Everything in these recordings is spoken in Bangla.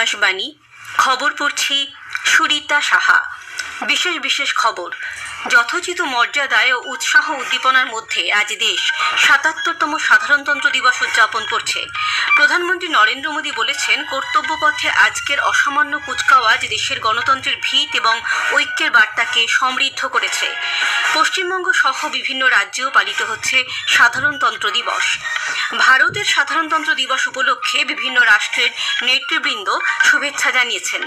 আকাশবাণী খবর পড়ছি সুরিতা সাহা। বিশেষ খবর। যথোচিত মর্যাদায় ও উৎসাহ উদ্দীপনার মধ্যে আজ দেশ ৭৭তম সাধারণতন্ত্র দিবস উদযাপন করছে। প্রধানমন্ত্রী নরেন্দ্র মোদী বলেছেন, কর্তব্যপথে আজকের অসামান্য কুচকাওয়াজ দেশের গণতন্ত্রের ভিত এবং ঐক্যের বার্তাকে সমৃদ্ধ করেছে। পশ্চিমবঙ্গ সহ বিভিন্ন রাজ্যেও পালিত হচ্ছে সাধারণতন্ত্র দিবস। ভারতের সাধারণতন্ত্র দিবস উপলক্ষে বিভিন্ন রাষ্ট্রের নেতৃবৃন্দ শুভেচ্ছা জানিয়েছেন।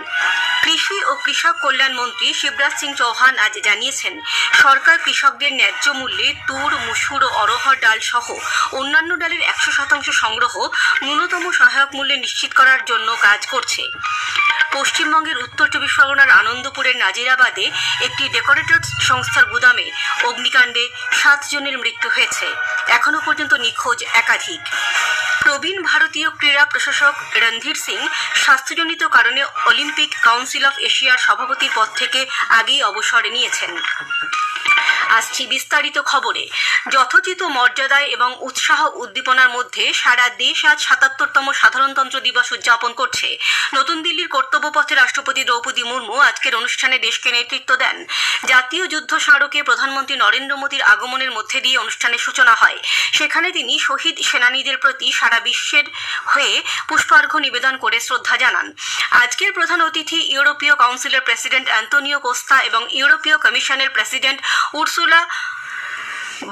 কৃষি ও কৃষক কল্যাণ মন্ত্রী শিবরাজ সিং চৌহান আজ জানিয়েছেন, সরকার কৃষকদের ন্যায্য মূল্যে তুর, মুসুর ও অরহর ডাল সহ অন্যান্য ডালের ১০০% সংগ্রহ ন্যূনতম সহায়ক মূল্যে নিশ্চিত করার জন্য কাজ করছে। পশ্চিমবঙ্গের উত্তর চব্বিশ পরগনার আনন্দপুরের নাজিরাবাদে একটি ডেকোরেটরস সংস্থার গুদামে অগ্নিকাণ্ডে 7 জনের মৃত্যু হয়েছে। এখনও পর্যন্ত নিখোঁজ একাধিক। প্রবীণ ভারতীয় ক্রীড়া প্রশাসক রণধীর সিং স্বাস্থ্যজনিত কারণে অলিম্পিক কাউন্সিল অফ এশিয়ার সভাপতির পদ থেকে আগেই অবসর নিয়েছেন। আসছি বিস্তারিত খবরে। যথোচিত মর্যাদায় এবং উৎসাহ উদ্দীপনার মধ্যে সারা দেশ আজ ৭৭তম সাধারণতন্ত্র দিবস উদযাপন করছে। নতুন দিল্লির কর্তব্যপথে রাষ্ট্রপতি দ্রৌপদী মুর্মু আজকের অনুষ্ঠানে দেশকে নেতৃত্ব দেন। জাতীয় যুদ্ধ স্মারকে প্রধানমন্ত্রী নরেন্দ্র মোদীর আগমনের মধ্যে দিয়ে অনুষ্ঠানের সূচনা হয়। সেখানে তিনি শহীদ সেনানীদের প্রতি সারা বিশ্বের হয়ে পুষ্পার্ঘ্য নিবেদন করে শ্রদ্ধা জানান। আজকের প্রধান অতিথি ইউরোপীয় কাউন্সিলের প্রেসিডেন্ট অ্যান্তোনিও কোস্তা এবং ইউরোপীয় কমিশনের প্রেসিডেন্ট উর্সুলা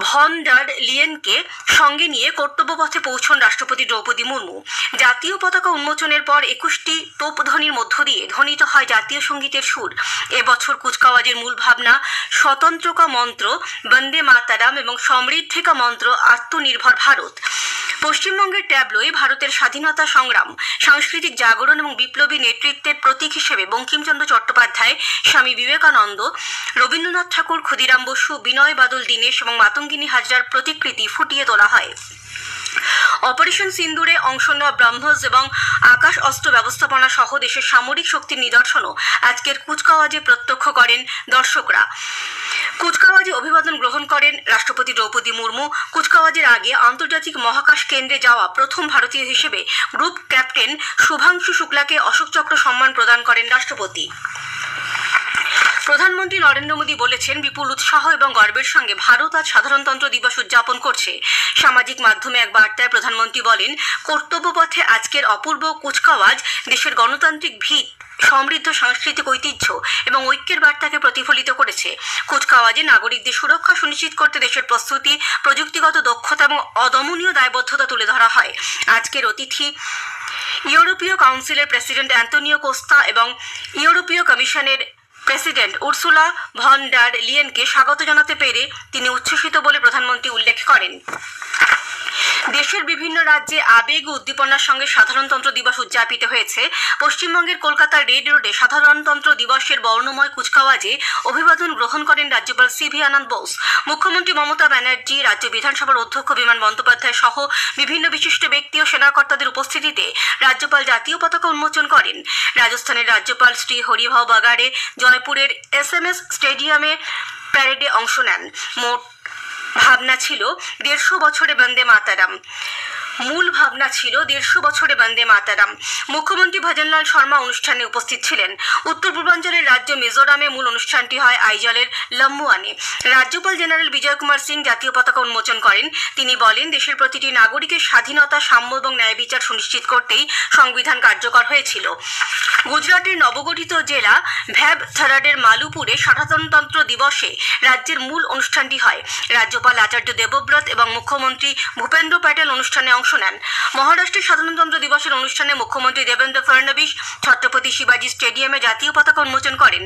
ভন ডার লিয়েনকে সঙ্গে নিয়ে কর্তব্যপথে পৌঁছন রাষ্ট্রপতি দ্রৌপদী মুর্মু। জাতীয় পতাকা উন্মোচনের পর 21টি তোপধ্বনির মধ্য দিয়ে ধ্বনিত হয় জাতীয় সঙ্গীতের সুর। এবছর কুচকাওয়াজের মূল ভাবনা স্বতন্ত্রকা মন্ত্র, বন্দে মাতারাম এবং সমৃদ্ধিকা মন্ত্র, আত্মনির্ভর ভারত। পশ্চিমবঙ্গের ট্যাবলোয় ভারতের স্বাধীনতা সংগ্রাম, সাংস্কৃতিক জাগরণ এবং বিপ্লবী নেতৃত্বের প্রতীক হিসেবে বঙ্কিমচন্দ্র চট্টোপাধ্যায়, স্বামী বিবেকানন্দ, রবীন্দ্রনাথ ঠাকুর, ক্ষুদিরাম বসু, বিনয় বাদল দীনেশ এবং মাতঙ্গিনী হাজরার প্রতিকৃতি ফুটিয়ে তোলা হয়। অপারেশন সিন্দুরে অংশ নেওয়া ব্রহ্মস এবং আকাশ অস্ত্র ব্যবস্থাপনা সহ দেশের সামরিক শক্তির নিদর্শনও আজকের কুচকাওয়াজে প্রত্যক্ষ করেন দর্শকরা। কুচকাওয়াজে অভিবাদন গ্রহণ করেন রাষ্ট্রপতি দ্রৌপদী মুর্মু। কুচকাওয়াজের আগে আন্তর্জাতিক মহাকাশ কেন্দ্রে যাওয়া প্রথম ভারতীয় হিসেবে গ্রুপ ক্যাপ্টেন শুভাংশু শুক্লাকে অশোক চক্র সম্মান প্রদান করেন রাষ্ট্রপতি। প্রধানমন্ত্রী নরেন্দ্র মোদী বলেছেন, বিপুল উৎসাহ এবং গর্বের সঙ্গে ভারত আজ সাধারণতন্ত্র দিবস উদযাপন করছে। সামাজিক মাধ্যমে এক বার্তায় প্রধানমন্ত্রী বলেন, কর্তব্যপথে আজকের অপূর্ব কুচকাওয়াজ দেশের গণতান্ত্রিক ভিত, সমৃদ্ধ সাংস্কৃতিক ঐতিহ্য এবং ঐক্যের বার্তাকে প্রতিফলিত করেছে। কুচকাওয়াজে নাগরিকদের সুরক্ষা সুনিশ্চিত করতে দেশের প্রস্তুতি, প্রযুক্তিগত দক্ষতা এবং অদমনীয় দায়বদ্ধতা তুলে ধরা হয়। আজকের অতিথি ইউরোপীয় কাউন্সিলের প্রেসিডেন্ট অ্যান্তোনিও কোস্তা এবং ইউরোপীয় কমিশনের প্রেসিডেন্ট উর্সুলা ভন ডার লিয়েনকে স্বাগত জানাতে পেরে তিনি উচ্ছ্বসিত বলে প্রধানমন্ত্রী উল্লেখ করেন। দেশের বিভিন্ন রাজ্যে আবেগ ও উদ্দীপনার সঙ্গে সাধারণতন্ত্র দিবস উদযাপিত হয়েছে। পশ্চিমবঙ্গের কলকাতার রেড রোডে সাধারণতন্ত্র দিবসের বর্ণময় কুচকাওয়াজে অভিবাদন গ্রহণ করেন রাজ্যপাল সিভি আনন্দ বোস। মুখ্যমন্ত্রী মমতা ব্যানার্জি, রাজ্য বিধানসভার অধ্যক্ষ বিমান বন্দ্যোপাধ্যায় সহ বিভিন্ন বিশিষ্ট ব্যক্তি ও সেনাকর্তাদের উপস্থিতিতে রাজ্যপাল জাতীয় পতাকা উন্মোচন করেন। রাজস্থানের রাজ্যপাল শ্রী হরিভাও বাগারে জয়পুরের SMS স্টেডিয়ামে প্যারেডে অংশ নেন। মোট ভাবনা ছিল 150 বছরে বন্দে মাতারাম। মুখ্যমন্ত্রী ভজনলাল শর্মা অনুষ্ঠানে উপস্থিত ছিলেন। উত্তর পূর্বাঞ্চলের রাজ্য মিজোরামে মূল অনুষ্ঠানটি হয় আইজলের লম্বুয়ানে। রাজ্যপাল জেনারেল বিজয় কুমার সিং জাতীয় পতাকা উন্মোচন করেন। তিনি বলেন, দেশের প্রতিটি নাগরিকের স্বাধীনতা, সাম্য এবং ন্যায় বিচার সুনিশ্চিত করতেই সংবিধান কার্যকর হয়েছিল। গুজরাটের নবগঠিত জেলা ভ্যাবথরাডের মালুপুরে সাধারণতন্ত্র দিবসে রাজ্যের মূল অনুষ্ঠানটি হয়। রাজ্যপাল আচার্য দেবব্রত এবং মুখ্যমন্ত্রী ভূপেন্দ্র প্যাটেল অনুষ্ঠানে অংশ নেন। মহারাষ্ট্রের সাধারণতন্ত্র দিবসের অনুষ্ঠানে মুখ্যমন্ত্রী দেবেন্দ্র ফডনবিস ছত্রপতি শিবাজি স্টেডিয়ামে জাতীয় পতাকা উন্মোচন করেন।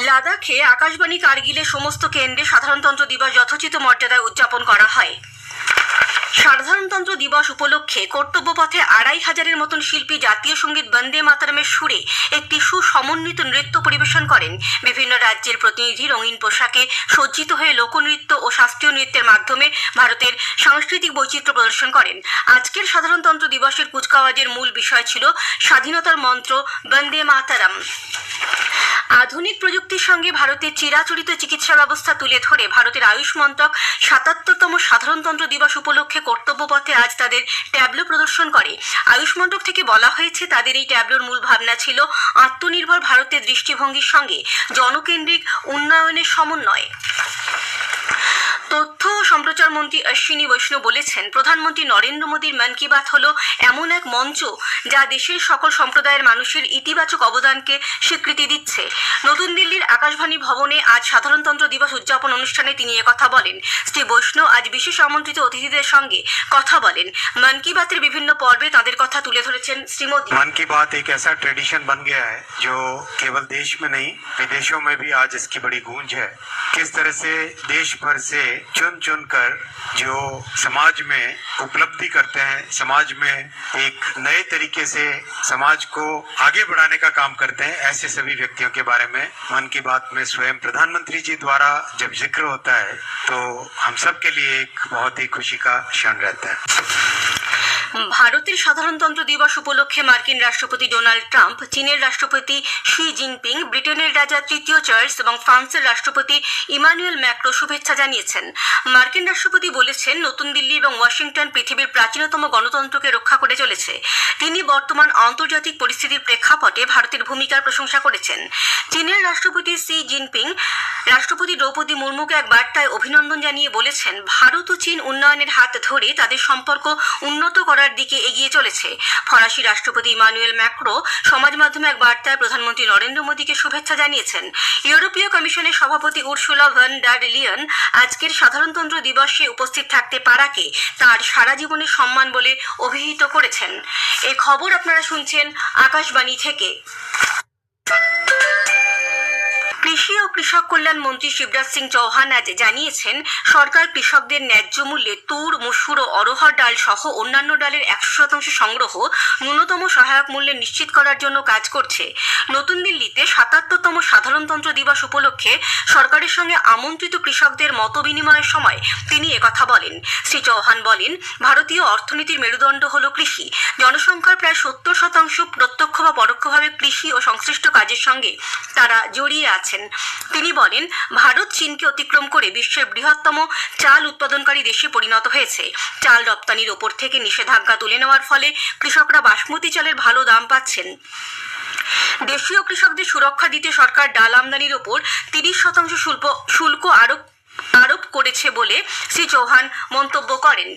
লাদাখে আকাশবাণী কারগিলের সমস্ত কেন্দ্রে সাধারণতন্ত্র দিবস যথোচিত মর্যাদায় উদযাপন করা হয়। সাধারণতন্ত্র দিবস উপলক্ষে কর্তব্যপথে 2500-এর মতন শিল্পী জাতীয় সঙ্গীত বন্দে মাতরমের সুরে একটি সুসমন্বিত নৃত্য পরিবেশন করেন। বিভিন্ন রাজ্যের প্রতিনিধি রঙিন পোশাকে সজ্জিত হয়ে লোকনৃত্য ও শাস্ত্রীয় নৃত্যের মাধ্যমে ভারতের সাংস্কৃতিক বৈচিত্র্য প্রদর্শন করেন। আজকের সাধারণতন্ত্র দিবসের কুচকাওয়াজের মূল বিষয় ছিল স্বাধীনতার মন্ত্র বন্দে মাতরম। আধুনিক প্রযুক্তির সঙ্গে ভারতের চিরাচরিত চিকিৎসা ব্যবস্থা তুলে ধরে ভারতের আয়ুষ মন্ত্রক ৭৭তম সাধারণতন্ত্র দিবস উপলক্ষে কর্তব্য পথে আজ তাদের ট্যাবলো প্রদর্শন করে। আয়ুষ মণ্ডপ থেকে বলা হয়েছে, তাদের এই ট্যাবলোর মূল ভাবনা ছিল আত্মনির্ভর ভারতের দৃষ্টিভঙ্গির সঙ্গে জনকেন্দ্রিক উন্নয়নের সমন্বয়। তথ্য ও সম্প্রচার মন্ত্রী অশ্বিনী বৈষ্ণব বলেছেন, প্রধানমন্ত্রী নরেন্দ্র মোদীর মন কি বাত হলো এমন এক মঞ্চ যা দেশের সকল সম্প্রদায়ের মানুষের ইতিবাচক অবদানকে স্বীকৃতি দিচ্ছে। নতুন দিল্লির আকাশবাণী ভবনে আজ সাধারণতন্ত্র দিবস উদযাপন অনুষ্ঠানে তিনি একথা বলেন। শ্রী বৈষ্ণব আজ বিশেষ আমন্ত্রিত অতিথিদের সঙ্গে কথা বলেন। মন কি বাতের বিভিন্ন পর্বে তাদের কথা তুলে ধরেছেন শ্রী মোদী। मन की बात एक ऐसा ट्रेडिशन बन गया है जो केवल देश में नहीं विदेशों में भी आज इसकी बड़ी गूंज है। किस तरह से देश भर से चुन चुन कर जो समाज में उपलब्धि करते हैं, समाज में एक नए तरीके से समाज को आगे बढ़ाने का काम करते हैं, ऐसे सभी व्यक्तियों के बारे में मन की बात में स्वयं प्रधानमंत्री जी द्वारा जब जिक्र होता है तो हम सब के लिए एक बहुत ही खुशी का क्षण रहता है। ভারতের সাধারণতন্ত্র দিবস উপলক্ষে মার্কিন রাষ্ট্রপতি ডোনাল্ড ট্রাম্প, চীনের রাষ্ট্রপতি শি জিনপিং, ব্রিটেনের রাজা তৃতীয় চার্লস এবং ফ্রান্সের রাষ্ট্রপতি ইমানুয়েল ম্যাক্রো শুভেচ্ছা জানিয়েছেন। মার্কিন রাষ্ট্রপতি বলেছেন, নতুন দিল্লি এবং ওয়াশিংটন পৃথিবীর প্রাচীনতম গণতন্ত্রকে রক্ষা করে চলেছে। তিনি বর্তমান আন্তর্জাতিক পরিস্থিতির প্রেক্ষাপটে ভারতের ভূমিকার প্রশংসা করেছেন। চীনের রাষ্ট্রপতি শি জিনপিং রাষ্ট্রপতি দ্রৌপদী মুর্মুকে এক বার্তায় অভিনন্দন জানিয়ে বলেছেন, ভারত ও চীন উন্নয়নের হাত ধরে তাদের সম্পর্ক উন্নত করার দিকে এগিয়ে চলেছে। ফরাসি রাষ্ট্রপতি ইমানুয়েল ম্যাক্রো সমাজ মাধ্যমে এক বার্তায় প্রধানমন্ত্রী নরেন্দ্র মোদীকে শুভেচ্ছা জানিয়েছেন। ইউরোপীয় কমিশনের সভাপতি উর্সুলা ভন ডার লিয়ন আজকের সাধারণতন্ত্র দিবসে উপস্থিত থাকতে পারাকে তার সারা জীবনের সম্মান বলে অভিহিত করেছেন। এই খবর আপনারা শুনছেন আকাশবাণী থেকে। কৃষি ও কৃষক কল্যাণ মন্ত্রী শিবরাজ সিং চৌহান আজ জানিয়েছেন, সরকার কৃষকদের ন্যায্য মূল্যে তুর, মসুর ও অরহর ডাল সহ অন্যান্য ডালের 100% সংগ্রহ ন্যূনতম সহায়ক মূল্যে নিশ্চিত করার জন্য কাজ করছে। নতুন দিল্লিতে 77তম সাধারণতন্ত্র দিবস উপলক্ষে সরকারের সঙ্গে আমন্ত্রিত কৃষকদের মত বিনিময়ের সময় তিনি একথা বলেন। শ্রী চৌহান বলেন, ভারতীয় অর্থনীতির মেরুদণ্ড হল কৃষি। জনসংখ্যার প্রায় 70% প্রত্যক্ষ বা পরোক্ষভাবে কৃষি ও সংশ্লিষ্ট কাজের সঙ্গে তারা জড়িয়ে আছেন। তিনি বলেন, ভারত চীনকে অতিক্রম করে বিশ্বের বৃহত্তম চাল উৎপাদনকারী দেশে পরিণত হয়েছে। চাল রপ্তানির ওপর থেকে নিষেধাজ্ঞা তুলে নেওয়ার ফলে কৃষকরা বাসমতি চালের ভালো দাম পাচ্ছেন। দেশীয় কৃষকদের সুরক্ষা দিতে সরকার ডাল আমদানির ওপর 30% শুল্ক আরোপ করেছে বলে শ্রী চৌহান মন্তব্য করেন।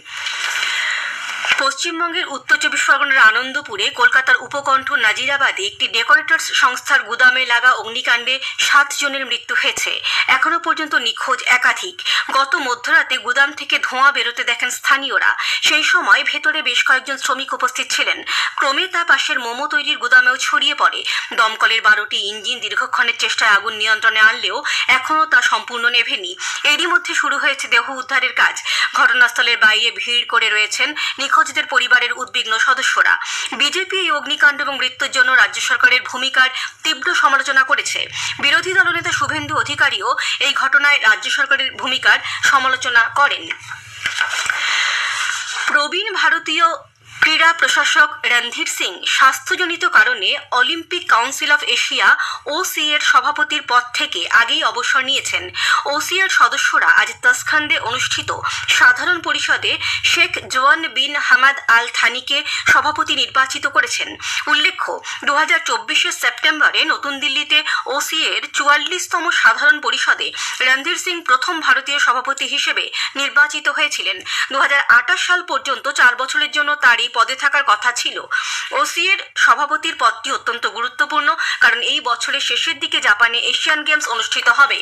পশ্চিমবঙ্গের উত্তর 24 পরগনার আনন্দপুরে কলকাতার উপকণ্ঠ নাজিরাবাদে একটি ডেকোরেটরস সংস্থার গুদামে লাগা অগ্নিকাণ্ডে 7 জনের মৃত্যু হয়েছে। এখনো পর্যন্ত নিখোঁজ একাধিক। গত মধ্যরাতে গুদাম থেকে ধোঁয়া বেরোতে দেখেন স্থানীয়রা। সেই সময় ভেতরে বেশ কয়েকজন শ্রমিক উপস্থিত ছিলেন। ক্রমে তা পাশের মোমো তৈরির গুদামেও ছড়িয়ে পড়ে। দমকলের 12টি ইঞ্জিন দীর্ঘক্ষণের চেষ্টায় আগুন নিয়ন্ত্রণে আনলেও এখনও তা সম্পূর্ণ নেভেনি। এরই মধ্যে শুরু হয়েছে দেহ উদ্ধারের কাজ। ঘটনাস্থলের বাইরে ভিড় করে রয়েছেন নিখোঁজদের পরিবারের উদ্বিগ্ন সদস্যরা। বিজেপি এই অগ্নিকাণ্ড এবং মৃত্যুর জন্য রাজ্য সরকারের ভূমিকার তীব্র সমালোচনা করেছে। বিরোধী দলনেতা শুভেন্দু অধিকারীও এই ঘটনায় রাজ্য সরকারের ভূমিকার সমালোচনা করেন। প্রবীণ ভারতীয় ক্রীড়া প্রশাসক রণধীর সিং স্বাস্থ্যজনিত কারণে Olympic council of Asia OC এর সভাপতির পদ থেকে আগেই অবসর নিয়েছেন। OC এর সদস্যরা আজ তাসখান্দে অনুষ্ঠিত সাধারণ পরিষদে শেখ জোয়ান বিন হামাদ আল থানিকে সভাপতি নির্বাচিত করেছেন। উল্লেখ্য, 2024 সেপ্টেম্বরে নতুন দিল্লিতে OC এর 44তম সাধারণ পরিষদে রণধীর সিং প্রথম ভারতীয় সভাপতি হিসেবে নির্বাচিত হয়েছিলেন। 2028 সাল পর্যন্ত 4 বছরের জন্য তার এই পদে থাকার কথা ছিল। OC এর সভাপতির পদটি অত্যন্ত গুরুত্বপূর্ণ, কারণ এই বছরের শেষের দিকে জাপানে এশিয়ান গেমস অনুষ্ঠিত হবে।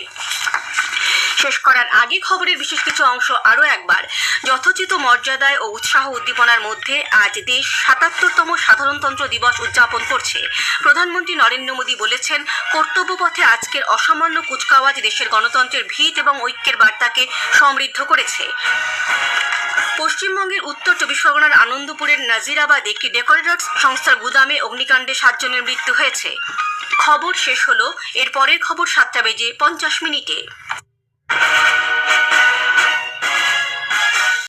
শেষ করার আগে খবরের বিশেষ কিছু অংশ আরও একবার। যথোচিত মর্যাদায় ও উৎসাহ উদ্দীপনার মধ্যে আজ দেশ 77তম সাধারণতন্ত্র দিবস উদযাপন করছে। প্রধানমন্ত্রী নরেন্দ্র মোদী বলেছেন, কর্তব্যপথে আজকের অসামান্য কুচকাওয়াজ দেশের গণতন্ত্রের ভিত এবং ঐক্যের বার্তাকে সমৃদ্ধ করেছে। পশ্চিমবঙ্গের উত্তর 24 পরগনার আনন্দপুরের নাজিরাবাদে একটি ডেকোরেটরস সংস্থার গুদামে অগ্নিকাণ্ডে 7 জনের মৃত্যু হয়েছে। খবর শেষ হলো। এর পরের খবর 7টা বেজে 50 মিনিটে।